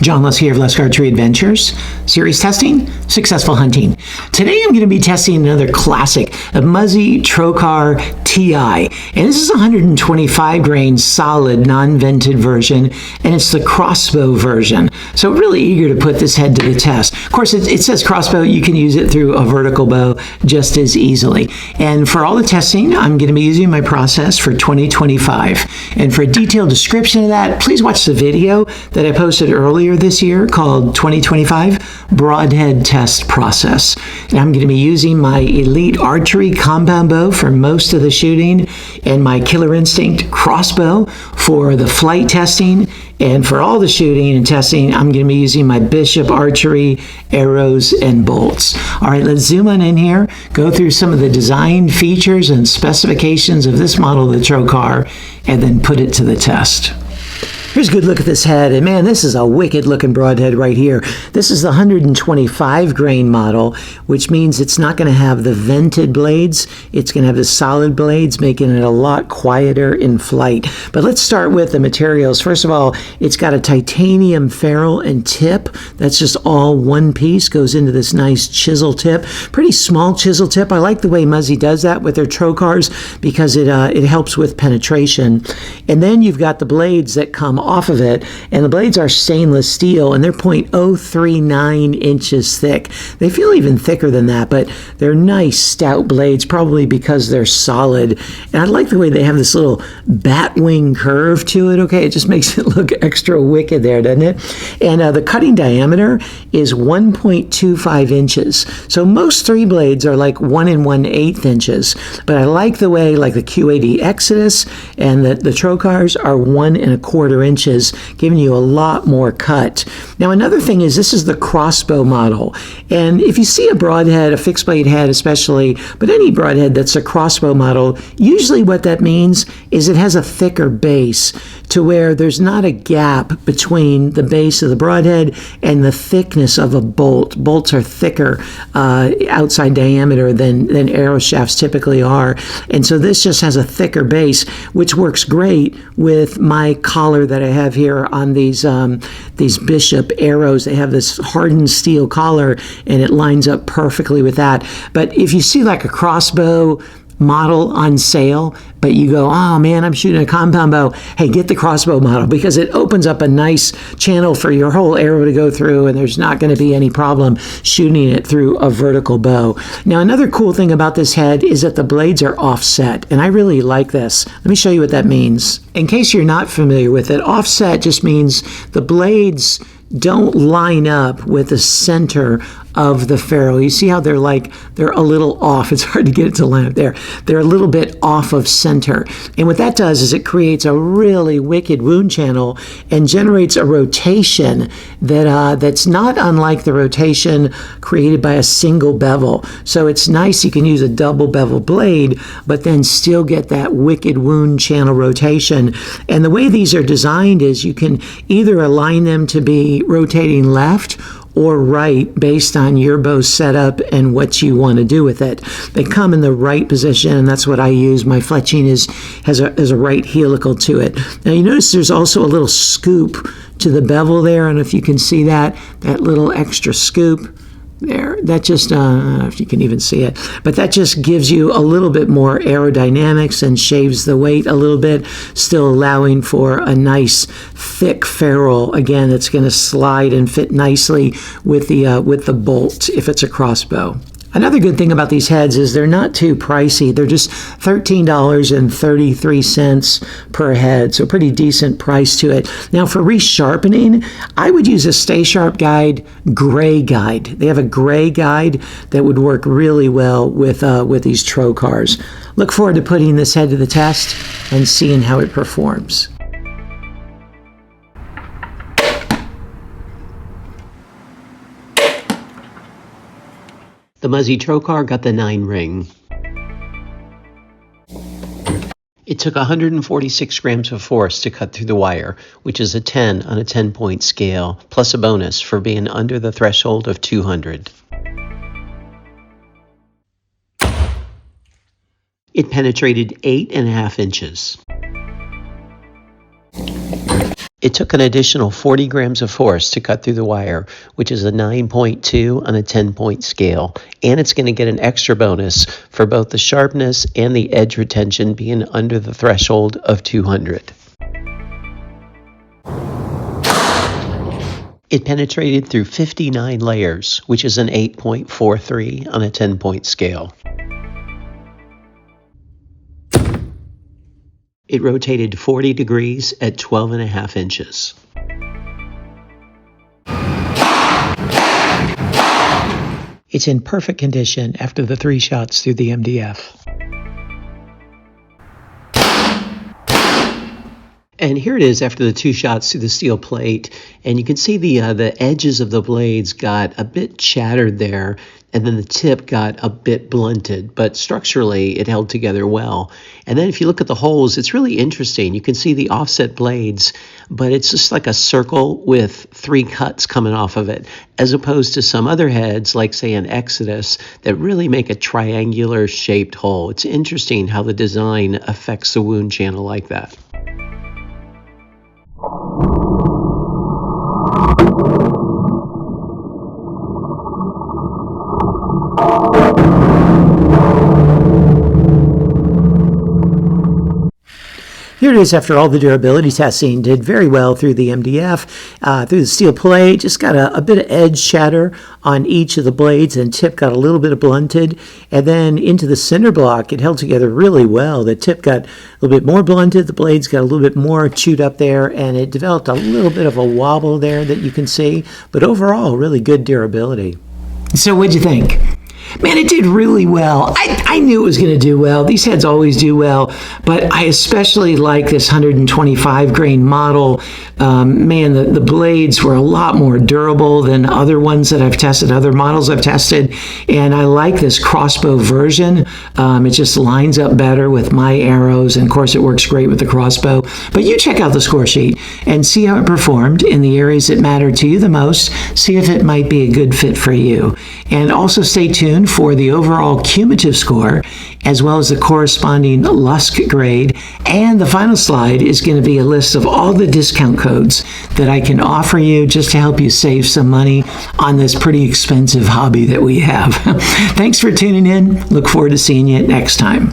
John Lusk here of Lusk Archery Adventures. Series testing, successful hunting. Today I'm going to be testing another classic, a Muzzy Trocar TI. And this is a 125 grain solid non-vented version, and it's the Crossbow version. So really eager to put this head to the test. Of course, it says Crossbow. You can use it through a vertical bow just as easily. And for all the testing, I'm going to be using my process for 2025. And for a detailed description of that, please watch the video that I posted earlier this year called 2025 Broadhead Test Process. And I'm going to be using my Elite Archery compound bow for most of the shooting and my Killer Instinct Crossbow for the flight testing. And for all the shooting and testing, I'm going to be using my Bishop Archery arrows and bolts. All right, let's zoom on in here, go through some of the design features and specifications of this model of the Trocar, and then put it to the test. Here's a good look at this head, and man, this is a wicked looking broadhead right here. This is the 125 grain model, which means it's not going to have the vented blades. It's going to have the solid blades, making it a lot quieter in flight. But let's start with the materials. First of all, it's got a titanium ferrule and tip. That's just all one piece, goes into this nice chisel tip. Pretty small chisel tip. I like the way Muzzy does that with their Trocars because it helps with penetration. And then you've got the blades that come off of it, and the blades are stainless steel, and they're 0.039 inches thick. They feel even thicker than that, but they're nice stout blades, probably because they're solid. And I like the way they have this little bat wing curve to it. Okay, it just makes it look extra wicked there, doesn't it? And the cutting diameter is 1.25 inches. So most three blades are like 1 1/8 inches, but I like the way like the Q80 Exodus and the Trocars are 1 1/4 inches, giving you a lot more cut. Now another thing is this is the Crossbow model, and if you see a broadhead, a fixed blade head especially, but any broadhead that's a Crossbow model, usually what that means is it has a thicker base to where there's not a gap between the base of the broadhead and the thickness of a bolt. Bolts are thicker outside diameter than arrow shafts typically are, and so this just has a thicker base, which works great with my collar that I have here on these Bishop arrows. They have this hardened steel collar, and it lines up perfectly with that. But if you see like a Crossbow model on sale, but you go, oh man, I'm shooting a compound bow, hey, get the Crossbow model because it opens up a nice channel for your whole arrow to go through, and there's not going to be any problem shooting it through a vertical bow. Now another cool thing about this head is that the blades are offset, and I really like this. Let me show you what that means. In case you're not familiar with it, offset just means the blades don't line up with the center of the ferrule. You see how they're a little off. It's hard to get it to line up there. They're a little bit off of center. And what that does is it creates a really wicked wound channel and generates a rotation that's not unlike the rotation created by a single bevel. So it's nice. You can use a double bevel blade, but then still get that wicked wound channel rotation. And the way these are designed is you can either align them to be rotating left or right based on your bow setup and what you want to do with it. They come in the right position, and that's what I use. My fletching has a right helical to it. Now you notice there's also a little scoop to the bevel there, and if you can see that little extra scoop there, that just, I don't know if you can even see it, but that just gives you a little bit more aerodynamics and shaves the weight a little bit, still allowing for a nice thick ferrule, again, that's going to slide and fit nicely with the bolt if it's a Crossbow. Another good thing about these heads is they're not too pricey. They're just $13.33 per head, so pretty decent price to it. Now for resharpening, I would use a Stay Sharp Guide gray guide. They have a gray guide that would work really well with these Trocars. Look forward to putting this head to the test and seeing how it performs. The Muzzy Trocar got the 9 ring. It took 146 grams of force to cut through the wire, which is a 10 on a 10-point scale, plus a bonus for being under the threshold of 200. It penetrated 8.5 inches. It took an additional 40 grams of force to cut through the wire, which is a 9.2 on a 10-point scale, and it's going to get an extra bonus for both the sharpness and the edge retention being under the threshold of 200. It penetrated through 59 layers, which is an 8.43 on a 10-point scale. It rotated 40 degrees at 12.5 inches. It's in perfect condition after the 3 shots through the MDF. And here it is after the 2 shots through the steel plate, and you can see the edges of the blades got a bit shattered there, and then the tip got a bit blunted, but structurally it held together well. And then if you look at the holes, it's really interesting. You can see the offset blades, but it's just like a circle with 3 cuts coming off of it, as opposed to some other heads, like say an Exodus, that really make a triangular shaped hole. It's interesting how the design affects the wound channel like that. Here it is after all the durability testing. Did very well through the MDF, through the steel plate. Just got a bit of edge shatter on each of the blades, and tip got a little bit of blunted. And then into the cinder block, it held together really well. The tip got a little bit more blunted. The blades got a little bit more chewed up there, and it developed a little bit of a wobble there that you can see. But overall, really good durability. So what'd you think? Man, it did really well. I knew it was going to do well. These heads always do well, but I especially like this 125 grain model. Man, the blades were a lot more durable than other ones that I've tested, other models I've tested, and I like this Crossbow version. It just lines up better with my arrows, and of course it works great with the Crossbow. But you check out the score sheet and see how it performed in the areas that matter to you the most. See if it might be a good fit for you. And also stay tuned for the overall cumulative score, as well as the corresponding Lusk grade. And the final slide is going to be a list of all the discount codes that I can offer you just to help you save some money on this pretty expensive hobby that we have. Thanks for tuning in. Look forward to seeing you next time.